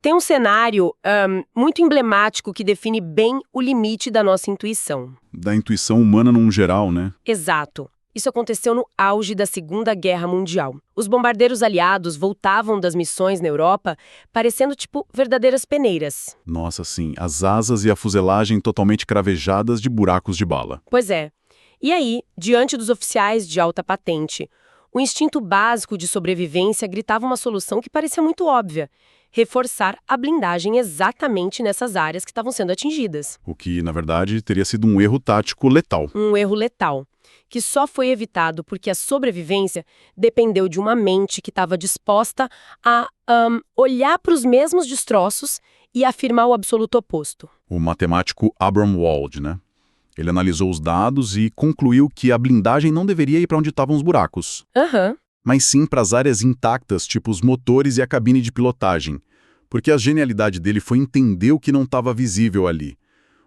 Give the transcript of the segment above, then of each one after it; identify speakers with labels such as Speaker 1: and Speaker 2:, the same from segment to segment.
Speaker 1: Tem um cenário muito emblemático que define bem o limite da nossa intuição.
Speaker 2: Da intuição humana num geral, né?
Speaker 1: Exato. Isso aconteceu no auge da Segunda Guerra Mundial. Os bombardeiros aliados voltavam das missões na Europa parecendo tipo verdadeiras peneiras.
Speaker 2: Nossa, sim, as asas e a fuselagem totalmente cravejadas de buracos de bala.
Speaker 1: Pois é. E aí, diante dos oficiais de alta patente, o instinto básico de sobrevivência gritava uma solução que parecia muito óbvia: reforçar a blindagem exatamente nessas áreas que estavam sendo atingidas.
Speaker 2: O que, na verdade, teria sido um erro tático letal.
Speaker 1: Um erro letal, que só foi evitado porque a sobrevivência dependeu de uma mente que estava disposta a olhar para os mesmos destroços e afirmar o absoluto oposto.
Speaker 2: O matemático Abraham Wald, né? Ele analisou os dados e concluiu que a blindagem não deveria ir para onde estavam os buracos, mas sim para as áreas intactas, tipo os motores e a cabine de pilotagem, porque a genialidade dele foi entender o que não estava visível ali.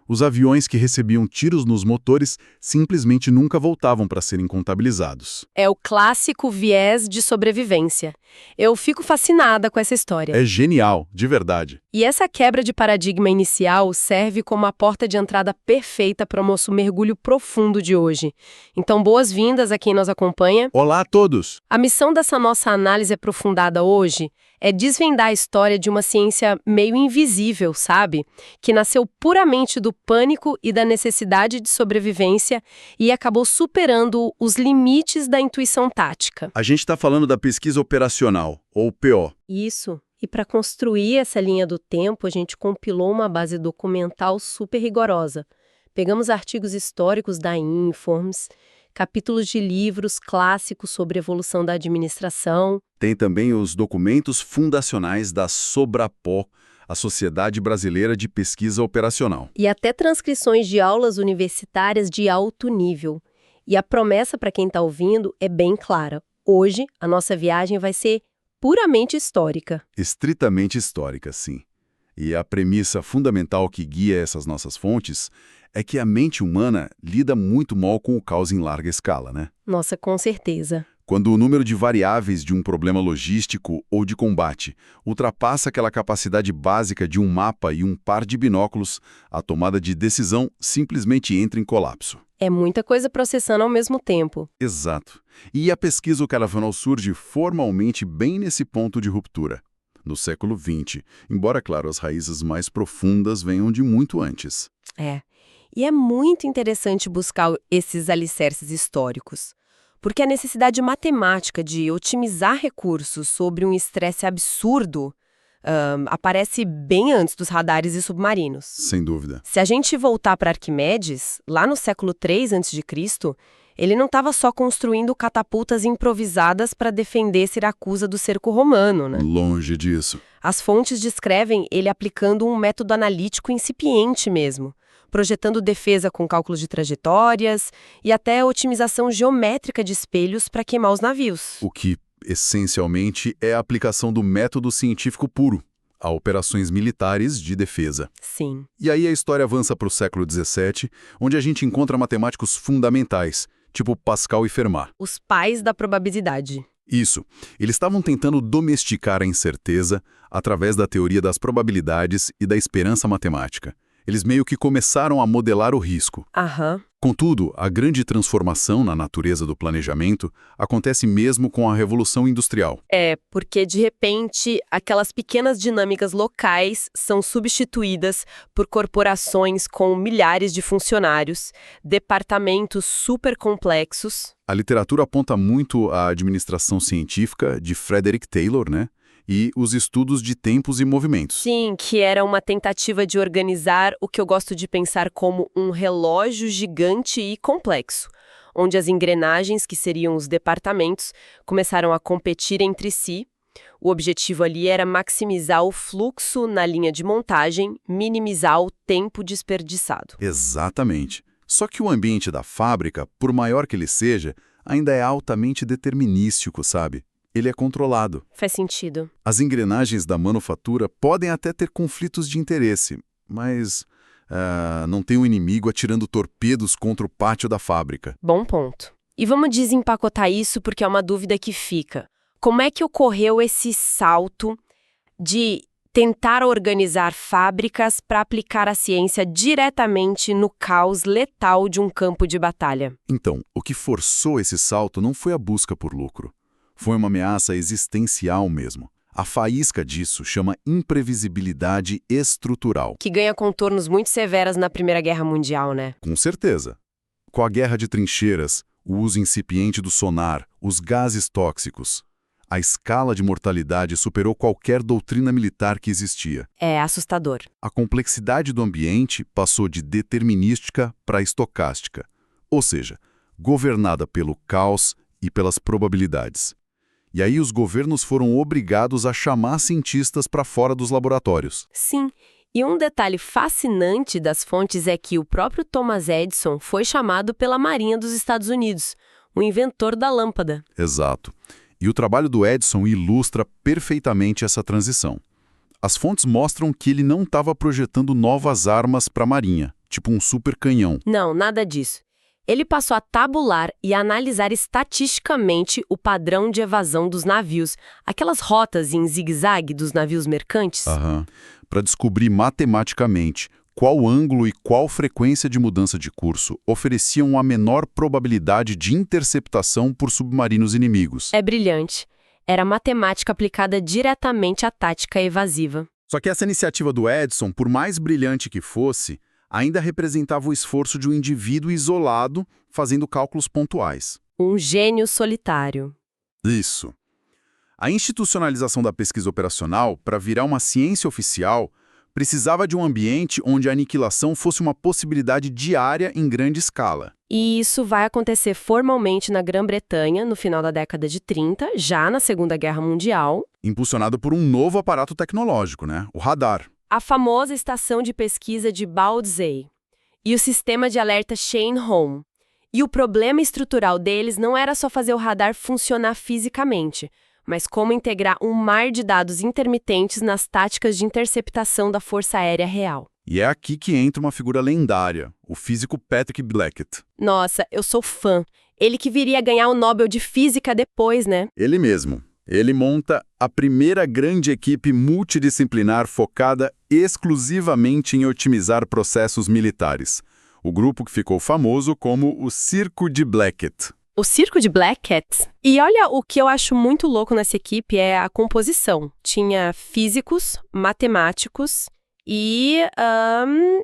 Speaker 2: Os aviões que recebiam tiros nos motores simplesmente nunca voltavam para serem contabilizados.
Speaker 1: É o clássico viés de sobrevivência. Eu fico fascinada com essa história.
Speaker 2: É genial, de verdade.
Speaker 1: E essa quebra de paradigma inicial serve como a porta de entrada perfeita para o nosso mergulho profundo de hoje. Então, boas-vindas a quem nos acompanha.
Speaker 2: Olá a todos!
Speaker 1: A missão dessa nossa análise aprofundada hoje é desvendar a história de uma ciência meio invisível, sabe? Que nasceu puramente do pânico e da necessidade de sobrevivência e acabou superando os limites da intuição tática.
Speaker 2: A gente está falando da pesquisa operacional, ou PO.
Speaker 1: Isso. E para construir essa linha do tempo, a gente compilou uma base documental super rigorosa. Pegamos artigos históricos da Informs, capítulos de livros clássicos sobre evolução da administração.
Speaker 2: Tem também os documentos fundacionais da Sobrapó, a Sociedade Brasileira de Pesquisa Operacional.
Speaker 1: E até transcrições de aulas universitárias de alto nível. E a promessa para quem está ouvindo é bem clara. Hoje, a nossa viagem vai ser puramente histórica.
Speaker 2: Estritamente histórica, sim. E a premissa fundamental que guia essas nossas fontes é que a mente humana lida muito mal com o caos em larga escala, né?
Speaker 1: Nossa, com certeza.
Speaker 2: Quando o número de variáveis de um problema logístico ou de combate ultrapassa aquela capacidade básica de um mapa e um par de binóculos, a tomada de decisão simplesmente entra em colapso.
Speaker 1: É muita coisa processando ao mesmo tempo.
Speaker 2: Exato. E a pesquisa operacional surge formalmente bem nesse ponto de ruptura, no século XX, embora, claro, as raízes mais profundas venham de muito antes.
Speaker 1: E é muito interessante buscar esses alicerces históricos, porque a necessidade matemática de otimizar recursos sobre um estresse absurdo aparece bem antes dos radares e submarinos.
Speaker 2: Sem dúvida.
Speaker 1: Se a gente voltar para Arquimedes, lá no século III a.C., ele não estava só construindo catapultas improvisadas para defender Siracusa do cerco romano, né?
Speaker 2: Longe disso.
Speaker 1: As fontes descrevem ele aplicando um método analítico incipiente mesmo, projetando defesa com cálculos de trajetórias e até otimização geométrica de espelhos para queimar os navios.
Speaker 2: O que, essencialmente, é a aplicação do método científico puro a operações militares de defesa.
Speaker 1: Sim.
Speaker 2: E aí a história avança para o século XVII, onde a gente encontra matemáticos fundamentais, tipo Pascal e Fermat.
Speaker 1: Os pais da probabilidade.
Speaker 2: Isso. Eles estavam tentando domesticar a incerteza através da teoria das probabilidades e da esperança matemática. Eles meio que começaram a modelar o risco. Contudo, a grande transformação na natureza do planejamento acontece mesmo com a Revolução Industrial.
Speaker 1: Porque de repente aquelas pequenas dinâmicas locais são substituídas por corporações com milhares de funcionários, departamentos super complexos.
Speaker 2: A literatura aponta muito a administração científica de Frederick Taylor, né? E os estudos de tempos e movimentos.
Speaker 1: Sim, que era uma tentativa de organizar o que eu gosto de pensar como um relógio gigante e complexo, onde as engrenagens, que seriam os departamentos, começaram a competir entre si. O objetivo ali era maximizar o fluxo na linha de montagem, minimizar o tempo desperdiçado.
Speaker 2: Exatamente. Só que o ambiente da fábrica, por maior que ele seja, ainda é altamente determinístico, sabe? Ele é controlado.
Speaker 1: Faz sentido.
Speaker 2: As engrenagens da manufatura podem até ter conflitos de interesse, mas não tem um inimigo atirando torpedos contra o pátio da fábrica.
Speaker 1: Bom ponto. E vamos desempacotar isso porque é uma dúvida que fica. Como é que ocorreu esse salto de tentar organizar fábricas para aplicar a ciência diretamente no caos letal de um campo de batalha.
Speaker 2: Então, o que forçou esse salto não foi a busca por lucro. Foi uma ameaça existencial mesmo. A faísca disso chama imprevisibilidade estrutural.
Speaker 1: Que ganha contornos muito severos na Primeira Guerra Mundial, né?
Speaker 2: Com certeza. Com a guerra de trincheiras, o uso incipiente do sonar, os gases tóxicos, a escala de mortalidade superou qualquer doutrina militar que existia.
Speaker 1: É assustador.
Speaker 2: A complexidade do ambiente passou de determinística para estocástica, ou seja, governada pelo caos e pelas probabilidades. E aí os governos foram obrigados a chamar cientistas para fora dos laboratórios.
Speaker 1: Sim, e um detalhe fascinante das fontes é que o próprio Thomas Edison foi chamado pela Marinha dos Estados Unidos, o inventor da lâmpada.
Speaker 2: Exato. E o trabalho do Edison ilustra perfeitamente essa transição. As fontes mostram que ele não estava projetando novas armas para a Marinha, tipo um super canhão.
Speaker 1: Não, nada disso. Ele passou a tabular e a analisar estatisticamente o padrão de evasão dos navios, aquelas rotas em zigue-zague dos navios mercantes.
Speaker 2: Para descobrir matematicamente qual ângulo e qual frequência de mudança de curso ofereciam a menor probabilidade de interceptação por submarinos inimigos.
Speaker 1: É brilhante. Era matemática aplicada diretamente à tática evasiva.
Speaker 2: Só que essa iniciativa do Edison, por mais brilhante que fosse, ainda representava o esforço de um indivíduo isolado fazendo cálculos pontuais.
Speaker 1: Um gênio solitário.
Speaker 2: Isso. A institucionalização da pesquisa operacional, para virar uma ciência oficial, precisava de um ambiente onde a aniquilação fosse uma possibilidade diária em grande escala.
Speaker 1: E isso vai acontecer formalmente na Grã-Bretanha no final da década de 30, já na Segunda Guerra Mundial.
Speaker 2: Impulsionado por um novo aparato tecnológico, o radar.
Speaker 1: A famosa estação de pesquisa de Baudsay e o sistema de alerta Shane-Home. E o problema estrutural deles não era só fazer o radar funcionar fisicamente, mas como integrar um mar de dados intermitentes nas táticas de interceptação da Força Aérea Real.
Speaker 2: E é aqui que entra uma figura lendária, o físico Patrick Blackett.
Speaker 1: Nossa, eu sou fã. Ele que viria a ganhar o Nobel de Física depois, né?
Speaker 2: Ele mesmo. Ele monta a primeira grande equipe multidisciplinar focada exclusivamente em otimizar processos militares. O grupo que ficou famoso como o Circo de Blackett.
Speaker 1: O Circo de Blackett. E olha, o que eu acho muito louco nessa equipe é a composição. Tinha físicos, matemáticos e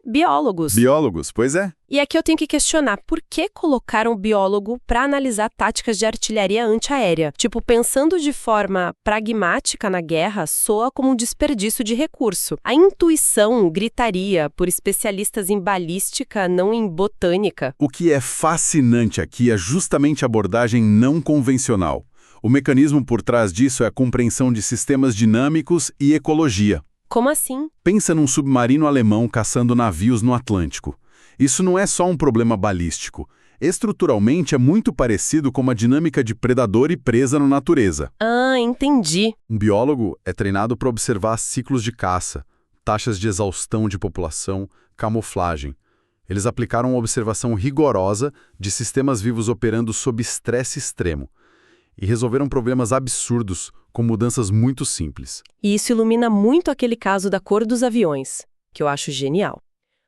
Speaker 1: biólogos.
Speaker 2: Biólogos, pois é.
Speaker 1: E aqui eu tenho que questionar, por que colocaram o biólogo para analisar táticas de artilharia antiaérea? Tipo, pensando de forma pragmática na guerra, soa como um desperdício de recurso. A intuição gritaria por especialistas em balística, não em botânica.
Speaker 2: O que é fascinante aqui é justamente a abordagem não convencional. O mecanismo por trás disso é a compreensão de sistemas dinâmicos e ecologia.
Speaker 1: Como assim?
Speaker 2: Pensa num submarino alemão caçando navios no Atlântico. Isso não é só um problema balístico. Estruturalmente é muito parecido com uma dinâmica de predador e presa na natureza.
Speaker 1: Ah, entendi.
Speaker 2: Um biólogo é treinado para observar ciclos de caça, taxas de exaustão de população, camuflagem. Eles aplicaram uma observação rigorosa de sistemas vivos operando sob estresse extremo. E resolveram problemas absurdos com mudanças muito simples.
Speaker 1: E isso ilumina muito aquele caso da cor dos aviões, que eu acho genial.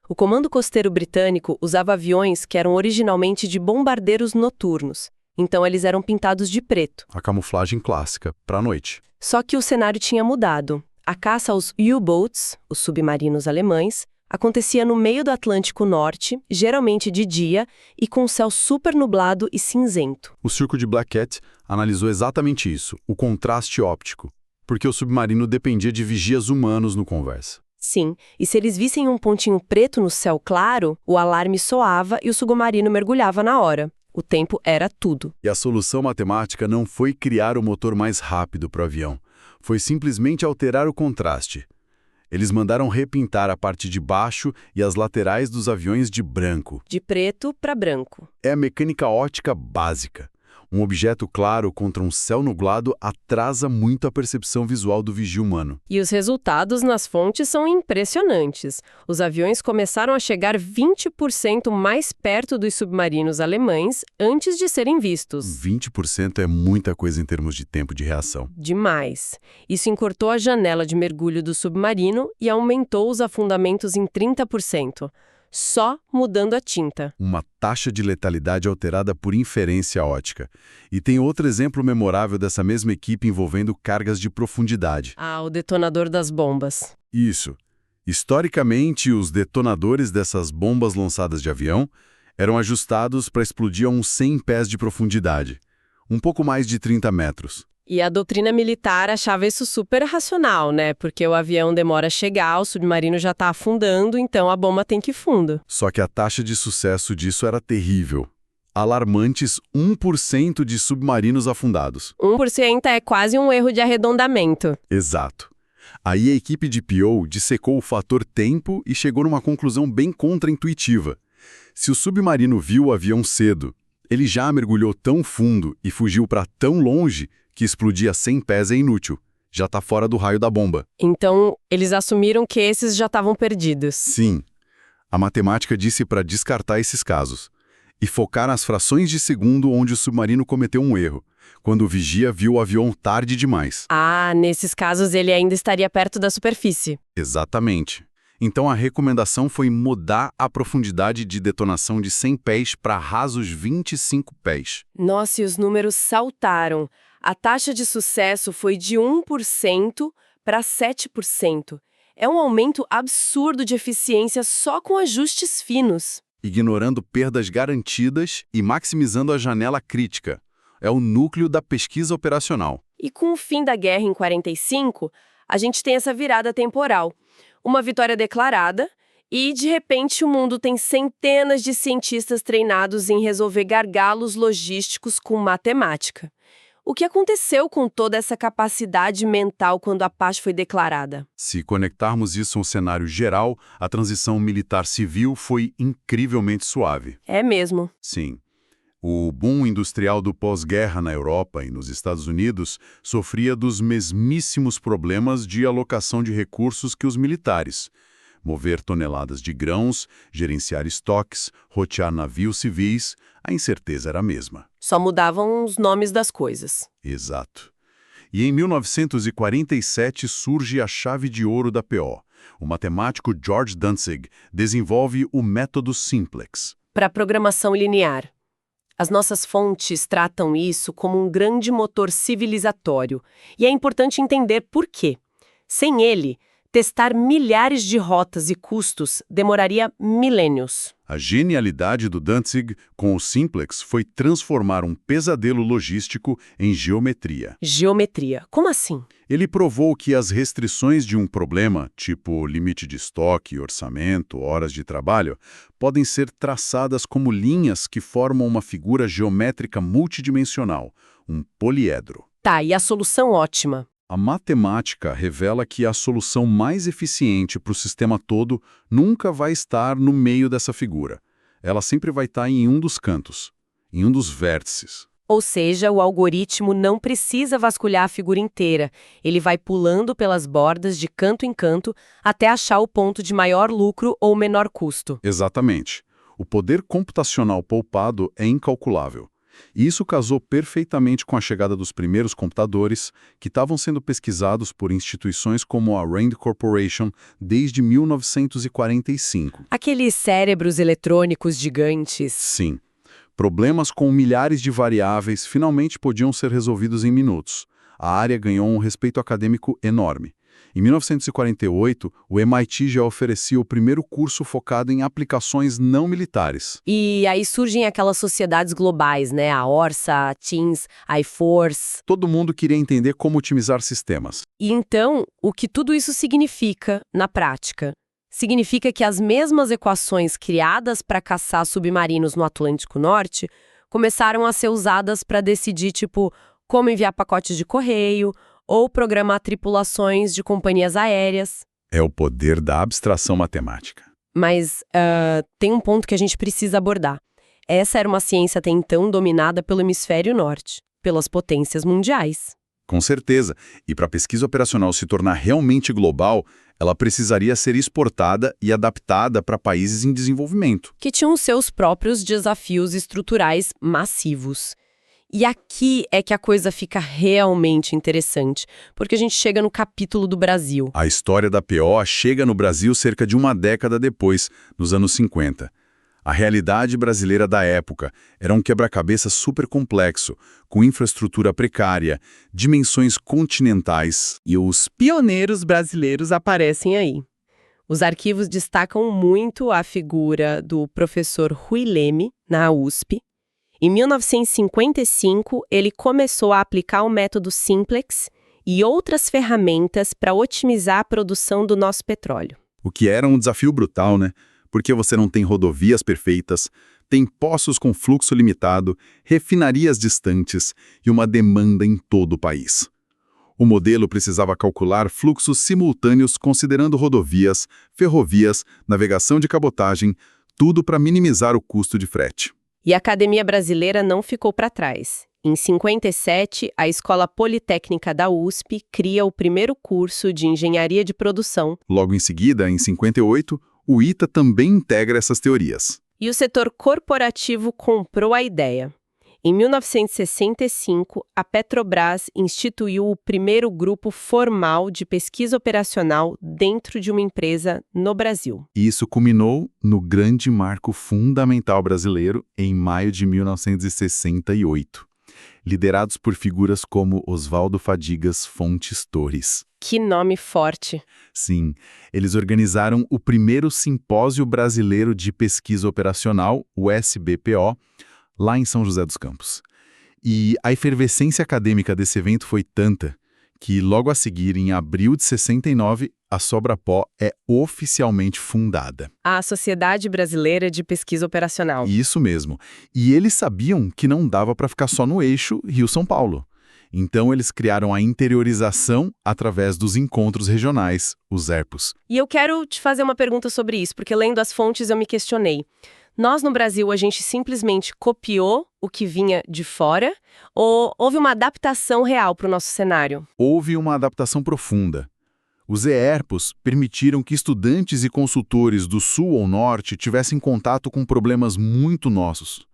Speaker 1: O Comando Costeiro Britânico usava aviões que eram originalmente de bombardeiros noturnos, então eles eram pintados de preto.
Speaker 2: A camuflagem clássica, para a noite.
Speaker 1: Só que o cenário tinha mudado. A caça aos U-boats, os submarinos alemães, acontecia no meio do Atlântico Norte, geralmente de dia, e com o céu super nublado e cinzento.
Speaker 2: O Circo de Blackett analisou exatamente isso, o contraste óptico, porque o submarino dependia de vigias humanos no conversa.
Speaker 1: Sim, e se eles vissem um pontinho preto no céu claro, o alarme soava e o submarino mergulhava na hora. O tempo era tudo.
Speaker 2: E a solução matemática não foi criar o motor mais rápido para o avião, foi simplesmente alterar o contraste. Eles mandaram repintar a parte de baixo e as laterais dos aviões de branco.
Speaker 1: De preto para branco.
Speaker 2: É a mecânica óptica básica. Um objeto claro contra um céu nublado atrasa muito a percepção visual do vigia humano.
Speaker 1: E os resultados nas fontes são impressionantes. Os aviões começaram a chegar 20% mais perto dos submarinos alemães antes de serem vistos.
Speaker 2: 20% é muita coisa em termos de tempo de reação.
Speaker 1: Demais. Isso encurtou a janela de mergulho do submarino e aumentou os afundamentos em 30%. Só mudando a tinta.
Speaker 2: Uma taxa de letalidade alterada por inferência ótica. E tem outro exemplo memorável dessa mesma equipe envolvendo cargas de profundidade.
Speaker 1: Ah, o detonador das bombas.
Speaker 2: Isso. Historicamente, os detonadores dessas bombas lançadas de avião eram ajustados para explodir a uns 100 pés de profundidade. Um pouco mais de 30 metros.
Speaker 1: E a doutrina militar achava isso super racional, né? Porque o avião demora a chegar, o submarino já está afundando, então a bomba tem que ir fundo.
Speaker 2: Só que a taxa de sucesso disso era terrível. Alarmantes 1% de submarinos afundados.
Speaker 1: 1% é quase um erro de arredondamento.
Speaker 2: Exato. Aí a equipe de P.O. dissecou o fator tempo e chegou numa conclusão bem contraintuitiva. Se o submarino viu o avião cedo, ele já mergulhou tão fundo e fugiu para tão longe que explodir a 100 pés é inútil. Já está fora do raio da bomba.
Speaker 1: Então, eles assumiram que esses já estavam perdidos.
Speaker 2: Sim. A matemática disse para descartar esses casos e focar nas frações de segundo onde o submarino cometeu um erro, quando o vigia viu o avião tarde demais.
Speaker 1: Ah, nesses casos ele ainda estaria perto da superfície.
Speaker 2: Exatamente. Então a recomendação foi mudar a profundidade de detonação de 100 pés para rasos 25 pés.
Speaker 1: Nossa, e os números saltaram. A taxa de sucesso foi de 1% para 7%. É um aumento absurdo de eficiência só com ajustes finos.
Speaker 2: Ignorando perdas garantidas e maximizando a janela crítica. É o núcleo da pesquisa operacional.
Speaker 1: E com o fim da guerra em 45, a gente tem essa virada temporal. Uma vitória declarada e, de repente, o mundo tem centenas de cientistas treinados em resolver gargalos logísticos com matemática. O que aconteceu com toda essa capacidade mental quando a paz foi declarada?
Speaker 2: Se conectarmos isso ao cenário geral, a transição militar-civil foi incrivelmente suave.
Speaker 1: É mesmo.
Speaker 2: Sim. O boom industrial do pós-guerra na Europa e nos Estados Unidos sofria dos mesmíssimos problemas de alocação de recursos que os militares. Mover toneladas de grãos, gerenciar estoques, rotear navios civis, a incerteza era a mesma.
Speaker 1: Só mudavam os nomes das coisas.
Speaker 2: Exato. E em 1947 surge a chave de ouro da PO. O matemático George Dantzig desenvolve o método simplex.
Speaker 1: Para programação linear. As nossas fontes tratam isso como um grande motor civilizatório. E é importante entender por quê. Sem ele, testar milhares de rotas e custos demoraria milênios.
Speaker 2: A genialidade do Dantzig com o simplex foi transformar um pesadelo logístico em geometria.
Speaker 1: Geometria? Como assim?
Speaker 2: Ele provou que as restrições de um problema, tipo limite de estoque, orçamento, horas de trabalho, podem ser traçadas como linhas que formam uma figura geométrica multidimensional, um poliedro.
Speaker 1: Tá, e a solução ótima?
Speaker 2: A matemática revela que a solução mais eficiente para o sistema todo nunca vai estar no meio dessa figura. Ela sempre vai estar em um dos cantos, em um dos vértices.
Speaker 1: Ou seja, o algoritmo não precisa vasculhar a figura inteira. Ele vai pulando pelas bordas de canto em canto até achar o ponto de maior lucro ou menor custo.
Speaker 2: Exatamente. O poder computacional poupado é incalculável. E isso casou perfeitamente com a chegada dos primeiros computadores, que estavam sendo pesquisados por instituições como a Rand Corporation desde 1945.
Speaker 1: Aqueles cérebros eletrônicos gigantes.
Speaker 2: Sim. Problemas com milhares de variáveis finalmente podiam ser resolvidos em minutos. A área ganhou um respeito acadêmico enorme. Em 1948, o MIT já oferecia o primeiro curso focado em aplicações não militares.
Speaker 1: E aí surgem aquelas sociedades globais, né? A ORSA, a Teams, a iForce.
Speaker 2: Todo mundo queria entender como otimizar sistemas.
Speaker 1: E então, o que tudo isso significa na prática? Significa que as mesmas equações criadas para caçar submarinos no Atlântico Norte começaram a ser usadas para decidir, tipo, como enviar pacotes de correio ou programar tripulações de companhias aéreas.
Speaker 2: É o poder da abstração matemática.
Speaker 1: Mas tem um ponto que a gente precisa abordar. Essa era uma ciência até então dominada pelo hemisfério norte, pelas potências mundiais.
Speaker 2: Com certeza. E para a pesquisa operacional se tornar realmente global, ela precisaria ser exportada e adaptada para países em desenvolvimento.
Speaker 1: Que tinham seus próprios desafios estruturais massivos. E aqui é que a coisa fica realmente interessante, porque a gente chega no capítulo do Brasil.
Speaker 2: A história da PO chega no Brasil cerca de uma década depois, nos anos 50. A realidade brasileira da época era um quebra-cabeça super complexo, com infraestrutura precária, dimensões continentais.
Speaker 1: E os pioneiros brasileiros aparecem aí. Os arquivos destacam muito a figura do professor Rui Leme, na USP. Em 1955, ele começou a aplicar o método Simplex e outras ferramentas para otimizar a produção do nosso petróleo.
Speaker 2: O que era um desafio brutal, né? Porque você não tem rodovias perfeitas, tem poços com fluxo limitado, refinarias distantes e uma demanda em todo o país. O modelo precisava calcular fluxos simultâneos considerando rodovias, ferrovias, navegação de cabotagem, tudo para minimizar o custo de frete.
Speaker 1: E a Academia Brasileira não ficou para trás. Em 57, a Escola Politécnica da USP cria o primeiro curso de Engenharia de Produção.
Speaker 2: Logo em seguida, em 58, o ITA também integra essas teorias.
Speaker 1: E o setor corporativo comprou a ideia. Em 1965, a Petrobras instituiu o primeiro grupo formal de pesquisa operacional dentro de uma empresa no Brasil.
Speaker 2: E isso culminou no grande marco fundamental brasileiro em maio de 1968, liderados por figuras como Oswaldo Fadigas Fontes Torres.
Speaker 1: Que nome forte!
Speaker 2: Sim, eles organizaram o primeiro Simpósio Brasileiro de Pesquisa Operacional, o SBPO, lá em São José dos Campos. E a efervescência acadêmica desse evento foi tanta que, logo a seguir, em abril de 69, a Sobrapó é oficialmente fundada.
Speaker 1: A Sociedade Brasileira de Pesquisa Operacional.
Speaker 2: Isso mesmo. E eles sabiam que não dava para ficar só no eixo Rio-São Paulo. Então, eles criaram a interiorização através dos encontros regionais, os ERPOS.
Speaker 1: E eu quero te fazer uma pergunta sobre isso, porque lendo as fontes eu me questionei. Nós, no Brasil, a gente simplesmente copiou o que vinha de fora ou houve uma adaptação real para o nosso cenário?
Speaker 2: Houve uma adaptação profunda. Os ERPOS permitiram que estudantes e consultores do sul ou norte tivessem contato com problemas muito nossos.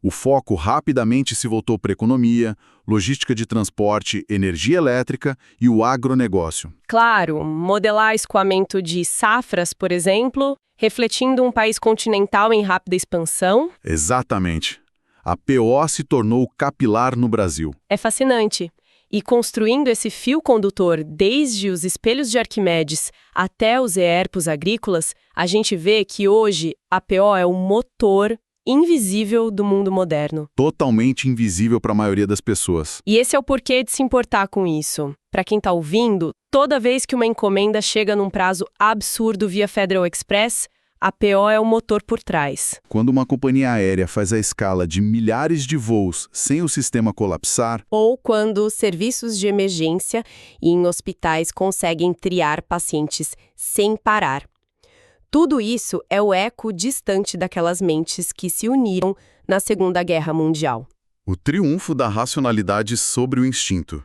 Speaker 2: O foco rapidamente se voltou para economia, logística de transporte, energia elétrica e o agronegócio.
Speaker 1: Claro, modelar escoamento de safras, por exemplo, refletindo um país continental em rápida expansão.
Speaker 2: Exatamente. A PO se tornou capilar no Brasil.
Speaker 1: É fascinante. E construindo esse fio condutor desde os espelhos de Arquimedes até os ERPOS agrícolas, a gente vê que hoje a PO é o motor invisível do mundo moderno.
Speaker 2: Totalmente invisível para a maioria das pessoas.
Speaker 1: E esse é o porquê de se importar com isso. Para quem está ouvindo, toda vez que uma encomenda chega num prazo absurdo via Federal Express, a PO é o motor por trás.
Speaker 2: Quando uma companhia aérea faz a escala de milhares de voos sem o sistema colapsar,
Speaker 1: ou quando serviços de emergência e em hospitais conseguem triar pacientes sem parar. Tudo isso é o eco distante daquelas mentes que se uniram na Segunda Guerra Mundial.
Speaker 2: O triunfo da racionalidade sobre o instinto.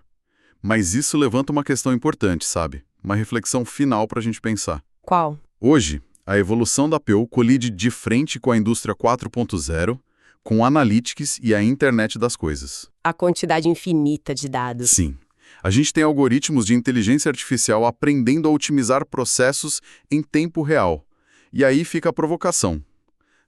Speaker 2: Mas isso levanta uma questão importante, sabe? Uma reflexão final para a gente pensar.
Speaker 1: Qual?
Speaker 2: Hoje, a evolução da PO colide de frente com a indústria 4.0, com analytics e a internet das coisas.
Speaker 1: A quantidade infinita de dados.
Speaker 2: Sim. A gente tem algoritmos de inteligência artificial aprendendo a otimizar processos em tempo real. E aí fica a provocação.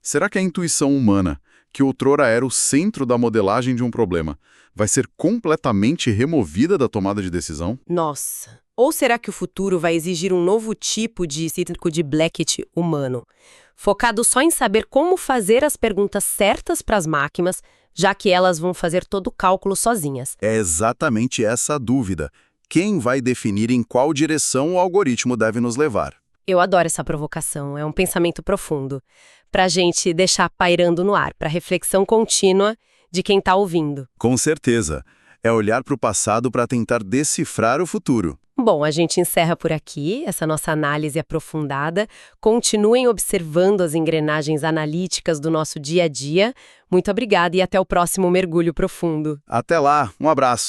Speaker 2: Será que a intuição humana, que outrora era o centro da modelagem de um problema, vai ser completamente removida da tomada de decisão?
Speaker 1: Nossa! Ou será que o futuro vai exigir um novo tipo de círculo de Blackett humano, focado só em saber como fazer as perguntas certas para as máquinas, já que elas vão fazer todo o cálculo sozinhas?
Speaker 2: É exatamente essa a dúvida. Quem vai definir em qual direção o algoritmo deve nos levar?
Speaker 1: Eu adoro essa provocação, é um pensamento profundo, para a gente deixar pairando no ar, para reflexão contínua de quem está ouvindo.
Speaker 2: Com certeza. É olhar para o passado para tentar decifrar o futuro.
Speaker 1: Bom, a gente encerra por aqui essa nossa análise aprofundada. Continuem observando as engrenagens analíticas do nosso dia a dia. Muito obrigada e até o próximo mergulho profundo.
Speaker 2: Até lá, um abraço.